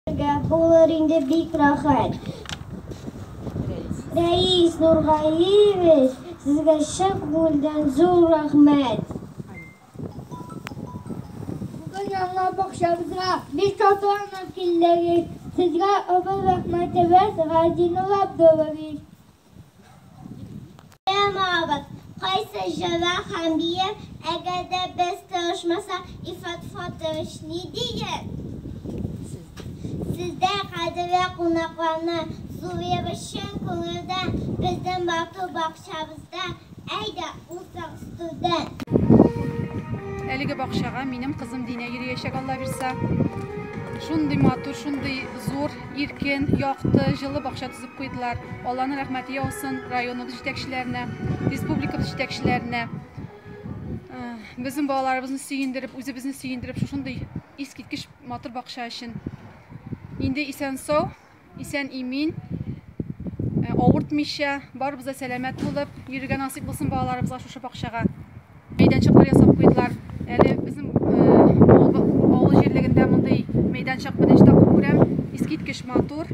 Булыр инде бик рахат. Рәис Нургалиевич, сезгә чын күңелдән зур рәхмәт. Бүген яңа бакчабызга бик татуанып килдегез. Сезгә обыл рәхмәтебез Газинул Абдуллович. Мәгълүмат, кайсы җыла һәм бием, әгәр дә без тырышмасак, Ифат Фатович ни дигән? Сездә кадерле кунакларны зурия өчен күңелдән безнең матур бакчабызда әйдә узак студент. Әлеге бакчага минем кызым Динә йөрәчәк Алла бирсә. Шундый матур, шундый зур, иркен, якты, җылы бакча төзеп куйдылар. Алланың рәхмәте яусын районыбыз җитәкчеләренә, республикабыз җитәкчеләренә. Безнең балаларыбызны сөендереп, үзебезне сөендереп, шундый искиткеч матур бакча өчен. Инде исән-сау, исән-имин, авыртмыйча, барыбыз да сәламәт булып, йөрергә насыйп булсын балаларыбызга шушы бакчага. Мәйданчыклар ясап куйдылар. Әле безнең авыл җирлегендә мондый мәйданчык беренче тапкыр күрәм. Искиткеч матур.